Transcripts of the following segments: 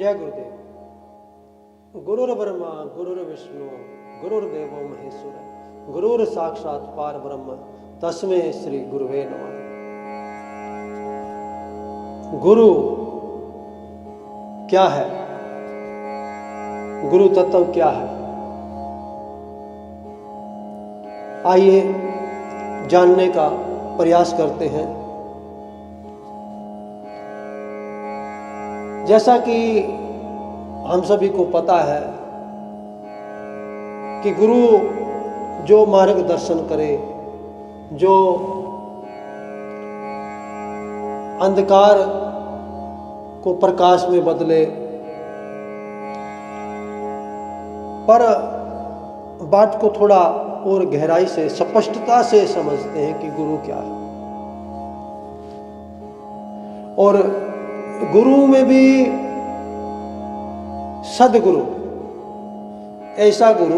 जय गुरुदेव। गुरुर्ब्रह्मा गुरुर्विष्णु गुरुर्देवो महेश्वर गुरुर साक्षात पार ब्रह्म तस्मै श्री गुरुवे नमः। गुरु क्या है? गुरु तत्व क्या है? आइए जानने का प्रयास करते हैं। जैसा कि हम सभी को पता है कि गुरु जो मार्गदर्शन करे, जो अंधकार को प्रकाश में बदले, पर बात को थोड़ा और गहराई से स्पष्टता से समझते हैं कि गुरु क्या है। और गुरु में भी सदगुरु, ऐसा गुरु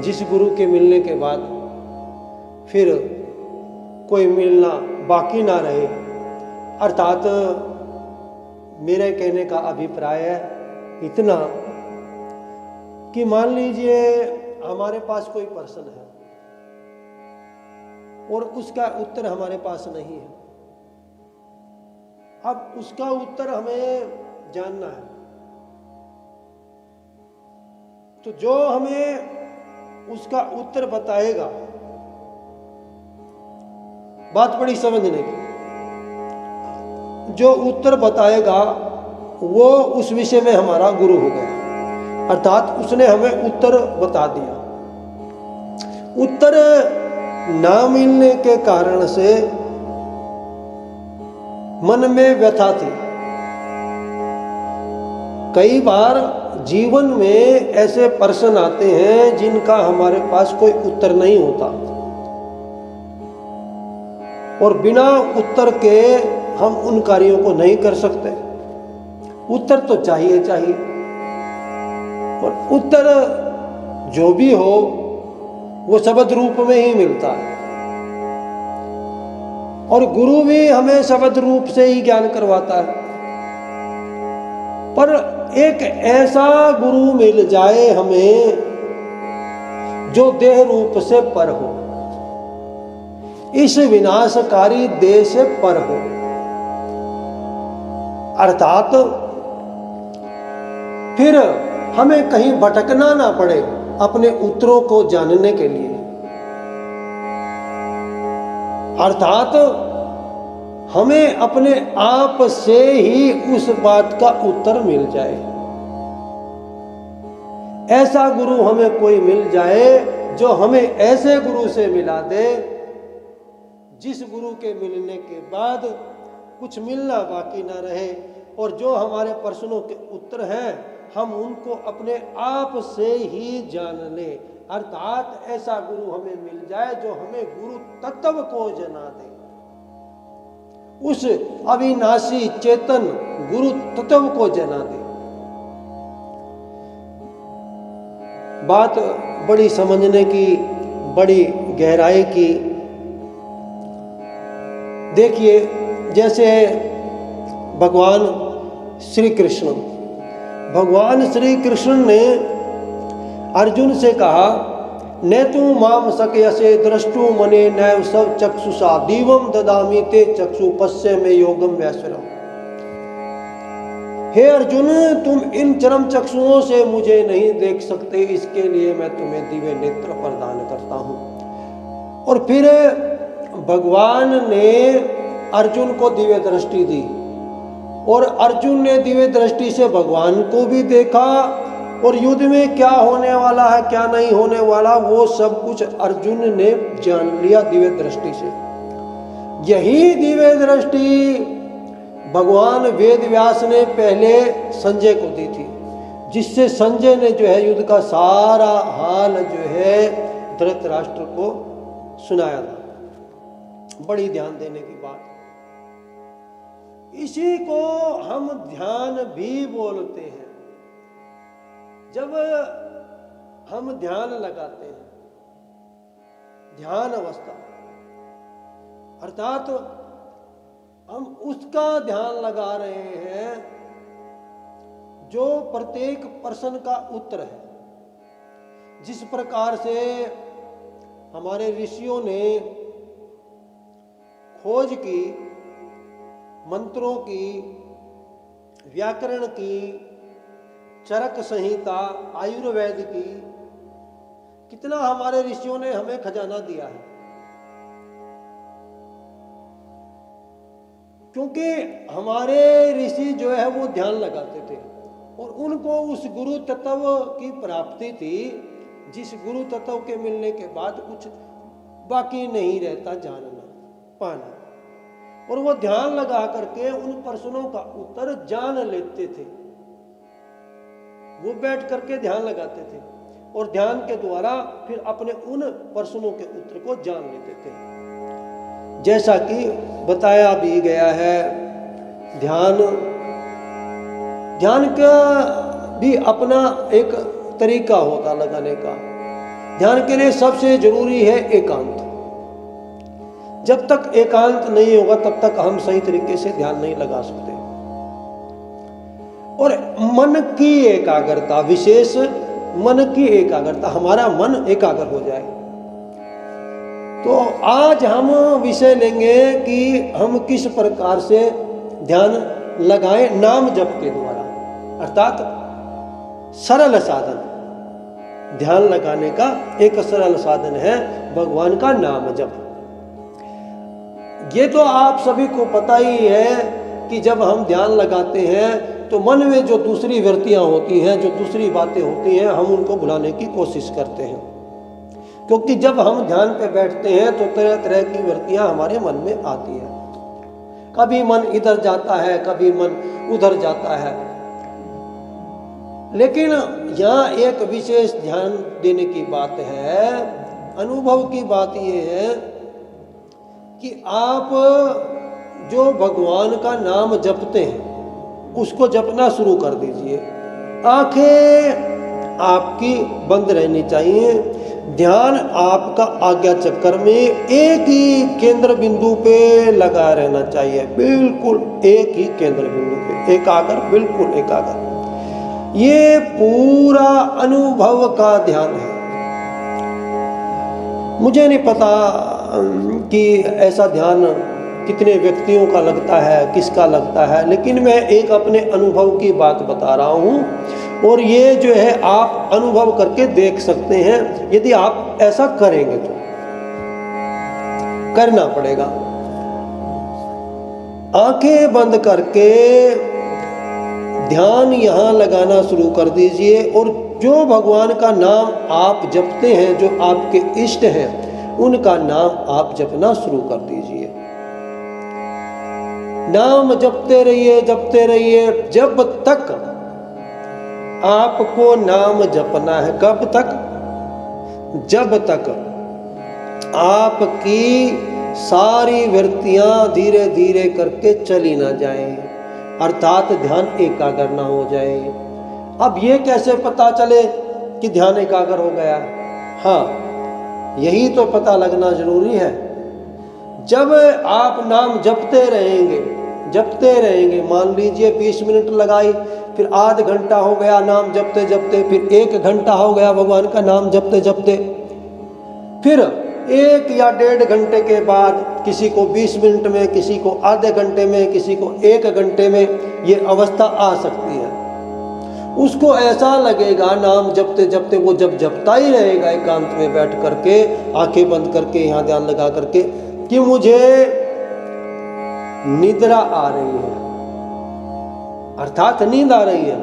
जिस गुरु के मिलने के बाद फिर कोई मिलना बाकी ना रहे। अर्थात मेरे कहने का अभिप्राय है इतना कि मान लीजिए हमारे पास कोई प्रश्न है और उसका उत्तर हमारे पास नहीं है। अब उसका उत्तर हमें जानना है, तो जो हमें उसका उत्तर बताएगा, बात बड़ी समझने की, जो उत्तर बताएगा वो उस विषय में हमारा गुरु हो गया। अर्थात उसने हमें उत्तर बता दिया। उत्तर ना मिलने के कारण से मन में व्यथा थी। कई बार जीवन में ऐसे प्रश्न आते हैं जिनका हमारे पास कोई उत्तर नहीं होता, और बिना उत्तर के हम उन कार्यों को नहीं कर सकते। उत्तर तो चाहिए चाहिए, और उत्तर जो भी हो वो शब्द रूप में ही मिलता है। और गुरु भी हमें शब्द रूप से ही ज्ञान करवाता है। पर एक ऐसा गुरु मिल जाए हमें जो देह रूप से पर हो, इस विनाशकारी देह से पर हो। अर्थात फिर हमें कहीं भटकना ना पड़े अपने उत्तरों को जानने के लिए। अर्थात हमें अपने आप से ही उस बात का उत्तर मिल जाए। ऐसा गुरु हमें कोई मिल जाए जो हमें ऐसे गुरु से मिला दे जिस गुरु के मिलने के बाद कुछ मिलना बाकी ना रहे, और जो हमारे प्रश्नों के उत्तर हैं हम उनको अपने आप से ही जान लें। अर्थात ऐसा गुरु हमें मिल जाए जो हमें गुरु तत्व को जना दे, उस अविनाशी चेतन गुरु तत्व को जना दे। बात बड़ी समझने की, बड़ी गहराई की। देखिए, जैसे भगवान श्री कृष्ण ने अर्जुन से कहा, न तू माम सकयसे द्रष्टु मने नैव सब चक्षुषा दीवम ददामि ते चक्षु पश्य में योगम वैश्वरम। हे अर्जुन, तुम इन चरम चक्षुओं से मुझे नहीं देख सकते, इसके लिए मैं तुम्हें दिव्य नेत्र प्रदान करता हूं। और फिर भगवान ने अर्जुन को दिव्य दृष्टि दी, और अर्जुन ने दिव्य दृष्टि से भगवान को भी देखा, और युद्ध में क्या होने वाला है क्या नहीं होने वाला वो सब कुछ अर्जुन ने जान लिया दिव्य दृष्टि से। यही दिव्य दृष्टि भगवान वेद व्यास ने पहले संजय को दी थी, जिससे संजय ने जो है युद्ध का सारा हाल जो है धृतराष्ट्र को सुनाया था। बड़ी ध्यान देने की बात। इसी को हम ध्यान भी बोलते हैं। जब हम ध्यान लगाते हैं, ध्यान अवस्था, अर्थात हम उसका ध्यान लगा रहे हैं जो प्रत्येक प्रश्न का उत्तर है, जिस प्रकार से हमारे ऋषियों ने खोज की, मंत्रों की, व्याकरण की, चरक संहिता, आयुर्वेद की, कितना हमारे ऋषियों ने हमें खजाना दिया है। क्योंकि हमारे ऋषि जो है वो ध्यान लगाते थे और उनको उस गुरु तत्व की प्राप्ति थी, जिस गुरु तत्व के मिलने के बाद कुछ बाकी नहीं रहता जानना पाना, और वो ध्यान लगा करके उन प्रश्नों का उत्तर जान लेते थे। वो बैठ करके ध्यान लगाते थे और ध्यान के द्वारा फिर अपने उन प्रश्नों के उत्तर को जान लेते थे। जैसा कि बताया भी गया है, ध्यान का भी अपना एक तरीका होता लगाने का। ध्यान के लिए सबसे जरूरी है एकांत। जब तक एकांत नहीं होगा तब तक हम सही तरीके से ध्यान नहीं लगा सकते। और मन की एकाग्रता, विशेष मन की एकाग्रता, हमारा मन एकाग्र हो जाए। तो आज हम विषय लेंगे कि हम किस प्रकार से ध्यान लगाएं नाम जप के द्वारा, अर्थात सरल साधन। ध्यान लगाने का एक सरल साधन है भगवान का नाम जप। ये तो आप सभी को पता ही है कि जब हम ध्यान लगाते हैं तो मन में जो दूसरी वृत्तियां होती हैं, जो दूसरी बातें होती हैं, हम उनको भुलाने की कोशिश करते हैं। क्योंकि जब हम ध्यान पे बैठते हैं तो तरह तरह की वृत्तियां हमारे मन में आती हैं। कभी मन इधर जाता है, कभी मन उधर जाता है। लेकिन यहाँ एक विशेष ध्यान देने की बात है, अनुभव की बात यह है कि आप जो भगवान का नाम जपते हैं उसको जपना शुरू कर दीजिए। आंखें आपकी बंद रहनी चाहिए। ध्यान आपका आज्ञा चक्कर में एक ही केंद्र बिंदु पे लगा रहना चाहिए, बिल्कुल एक ही केंद्र बिंदु पे एकाग्र, बिल्कुल एकाग्र। ये पूरा अनुभव का ध्यान है। मुझे नहीं पता कि ऐसा ध्यान कितने व्यक्तियों का लगता है, किसका लगता है, लेकिन मैं एक अपने अनुभव की बात बता रहा हूँ और ये जो है आप अनुभव करके देख सकते हैं। यदि आप ऐसा करेंगे तो करना पड़ेगा। आंखें बंद करके ध्यान यहाँ लगाना शुरू कर दीजिए और जो भगवान का नाम आप जपते हैं, जो आपके इष्ट हैं, उनका नाम आप जपना शुरू कर दीजिए। नाम जपते रहिए, जपते रहिए, जब तक आपको नाम जपना है। कब तक? जब तक आपकी सारी वृत्तियां धीरे धीरे करके चली ना जाएं, अर्थात ध्यान एकाग्र ना हो जाए। अब ये कैसे पता चले कि ध्यान एकाग्र हो गया? हाँ, यही तो पता लगना जरूरी है। जब आप नाम जपते रहेंगे, मान लीजिए 20 मिनट लगाई, फिर आध घंटा हो गया नाम जपते जपते, फिर 1 घंटा हो गया भगवान का नाम जपते जपते, फिर 1 या 1.5 घंटे के बाद किसी को 20 मिनट में, किसी को आधे घंटे में, किसी को 1 घंटे में ये अवस्था आ सकती है। उसको ऐसा लगेगा नाम जपते जपते, वो जब जपता ही रहेगा एकांत में बैठ करके, आंखें बंद करके, यहाँ ध्यान लगा करके, कि मुझे निद्रा आ रही है, अर्थात नींद आ रही है।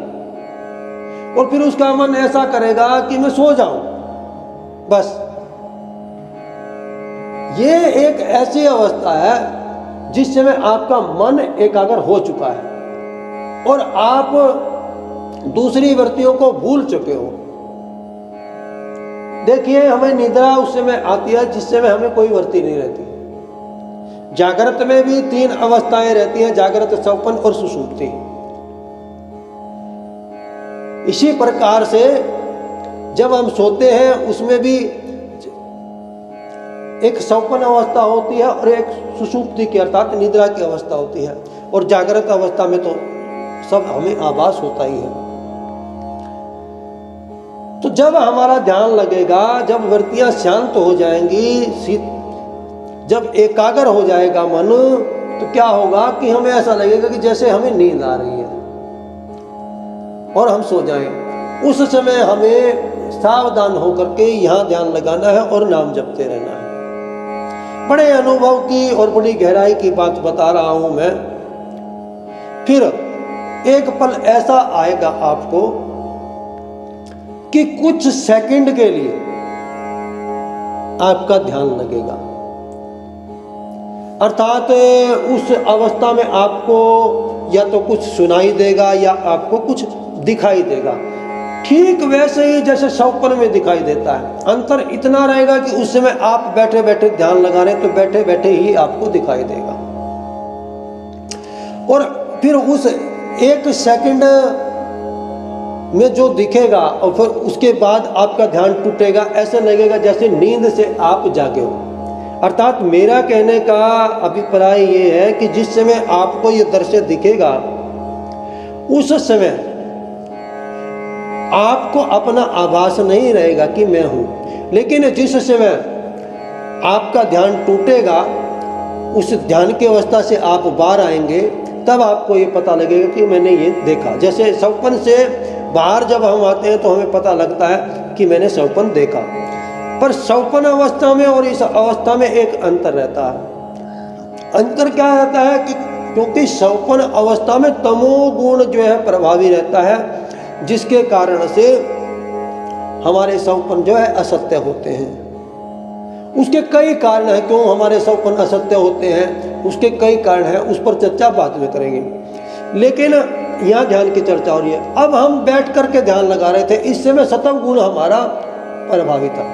और फिर उसका मन ऐसा करेगा कि मैं सो जाऊं बस। ये एक ऐसी अवस्था है जिस समय आपका मन एकाग्र हो चुका है और आप दूसरी वृत्तियों को भूल चुके हो। देखिए, हमें निद्रा उस समय आती है जिस समय हमें कोई वृत्ति नहीं रहती। जागृत में भी 3 अवस्थाएं रहती हैं, जागृत, स्वप्न और सुषुप्ति। इसी प्रकार से जब हम सोते हैं उसमें भी एक स्वप्न अवस्था होती है और एक सुषुप्ति की अर्थात निद्रा की अवस्था होती है। और जागृत अवस्था में तो सब हमें आभास होता ही है। जब हमारा ध्यान लगेगा, जब वृत्तियां शांत हो जाएंगी, जब एकाग्र हो जाएगा मन, तो क्या होगा कि हमें ऐसा लगेगा कि जैसे हमें नींद आ रही है और हम सो जाएं। उस समय हमें सावधान होकर के यहाँ ध्यान लगाना है और नाम जपते रहना है। बड़े अनुभव की और बड़ी गहराई की बात बता रहा हूं मैं। फिर एक पल ऐसा आएगा आपको कि कुछ सेकंड के लिए आपका ध्यान लगेगा, अर्थात उस अवस्था में आपको या तो कुछ सुनाई देगा या आपको कुछ दिखाई देगा, ठीक वैसे ही जैसे स्वप्न में दिखाई देता है। अंतर इतना रहेगा कि उस समय आप बैठे बैठे ध्यान लगा रहे, तो बैठे बैठे ही आपको दिखाई देगा। और फिर उस एक सेकंड में जो दिखेगा और फिर उसके बाद आपका ध्यान टूटेगा, ऐसे लगेगा जैसे नींद से आप जागे हो। अर्थात मेरा कहने का अभिप्राय ये है कि जिस समय आपको ये दृश्य दिखेगा, उस समय आपको अपना आभास नहीं रहेगा कि मैं हूं, लेकिन जिस समय आपका ध्यान टूटेगा, उस ध्यान की अवस्था से आप बाहर आएंगे, तब आपको ये पता लगेगा कि मैंने ये देखा। जैसे स्वप्न से बाहर जब हम आते हैं तो हमें पता लगता है कि मैंने स्वप्न देखा, पर स्वप्न अवस्था में और इस अवस्था में एक अंतर रहता है। अंतर क्या रहता है कि क्योंकि स्वप्न अवस्था में तमोगुण जो है प्रभावी रहता है, जिसके कारण से हमारे स्वप्न जो है असत्य होते हैं। उसके कई कारण हैं क्यों हमारे स्वप्न असत्य होते हैं, उसके कई कारण हैं, उस पर चर्चा बाद में करेंगे। लेकिन यहाँ ध्यान की चर्चा हो रही है। अब हम बैठ करके ध्यान लगा रहे थे, इस समय सतम गुण हमारा प्रभावित था।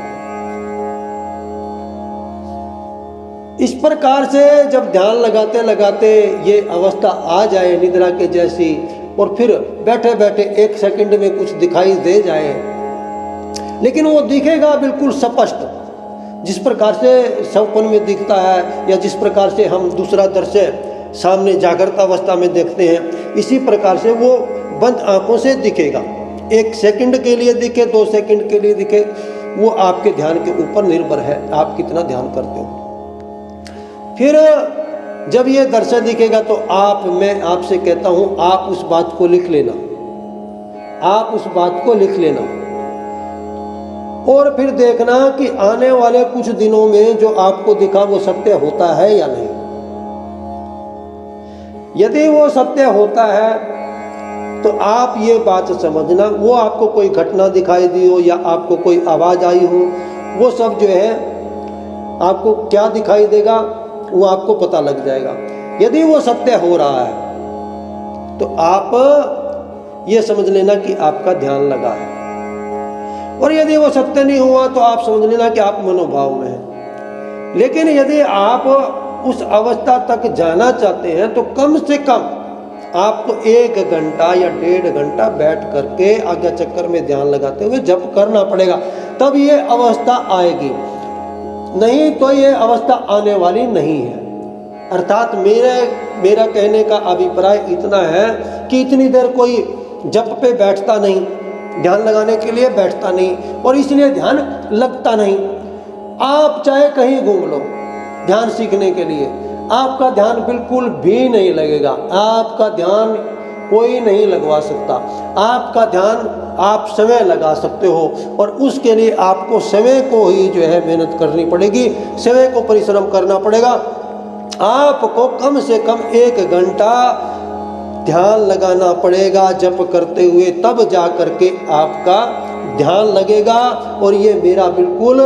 इस प्रकार से जब ध्यान लगाते लगाते ये अवस्था आ जाए निद्रा के जैसी, और फिर बैठे बैठे एक सेकंड में कुछ दिखाई दे जाए, लेकिन वो दिखेगा बिल्कुल स्पष्ट, जिस प्रकार से स्वप्न में दिखता है या जिस प्रकार से हम दूसरा दृश्य सामने जागृत अवस्था में देखते हैं, इसी प्रकार से वो बंद आंखों से दिखेगा। एक सेकंड के लिए दिखे, 2 सेकंड के लिए दिखे, वो आपके ध्यान के ऊपर निर्भर है, आप कितना ध्यान करते हो। फिर जब ये दृश्य दिखेगा तो मैं आपसे कहता हूं, आप उस बात को लिख लेना, आप उस बात को लिख लेना, और फिर देखना कि आने वाले कुछ दिनों में जो आपको दिखा वो सत्य होता है या नहीं। यदि वो सत्य होता है तो आप ये बात समझना, वो आपको कोई घटना दिखाई दी हो या आपको कोई आवाज आई हो, वो सब जो है आपको क्या दिखाई देगा वो आपको पता लग जाएगा। यदि वो सत्य हो रहा है तो आप ये समझ लेना कि आपका ध्यान लगा है, और यदि वो सत्य नहीं हुआ तो आप समझ लेना कि आप मनोभाव में हैं। लेकिन यदि आप उस अवस्था तक जाना चाहते हैं तो कम से कम आपको 1 घंटा या 1.5 घंटा बैठ करके आज्ञा चक्कर में ध्यान लगाते हुए जप करना पड़ेगा, तब ये अवस्था आएगी। नहीं तो ये अवस्था आने वाली नहीं है। अर्थात मेरा कहने का अभिप्राय इतना है कि इतनी देर कोई जप पे बैठता नहीं, ध्यान लगाने के लिए बैठता नहीं, और इसलिए ध्यान लगता नहीं। आप चाहे कहीं घूम लो ध्यान सीखने के लिए, आपका ध्यान बिल्कुल भी नहीं लगेगा। आपका ध्यान कोई नहीं लगवा सकता। आपका ध्यान आप समय लगा सकते हो, और उसके लिए आपको समय को ही जो है मेहनत करनी पड़ेगी, समय को परिश्रम करना पड़ेगा। आपको कम से कम 1 घंटा ध्यान लगाना पड़ेगा जप करते हुए, तब जा करके आपका ध्यान लगेगा। और ये मेरा बिल्कुल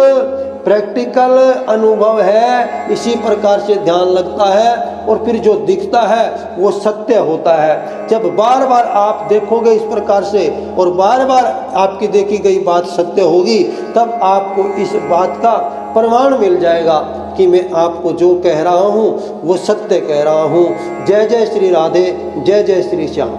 प्रैक्टिकल अनुभव है। इसी प्रकार से ध्यान लगता है और फिर जो दिखता है वो सत्य होता है। जब बार बार आप देखोगे इस प्रकार से और बार बार आपकी देखी गई बात सत्य होगी, तब आपको इस बात का प्रमाण मिल जाएगा कि मैं आपको जो कह रहा हूँ वो सत्य कह रहा हूँ। जय जय श्री राधे, जय जय श्री श्याम।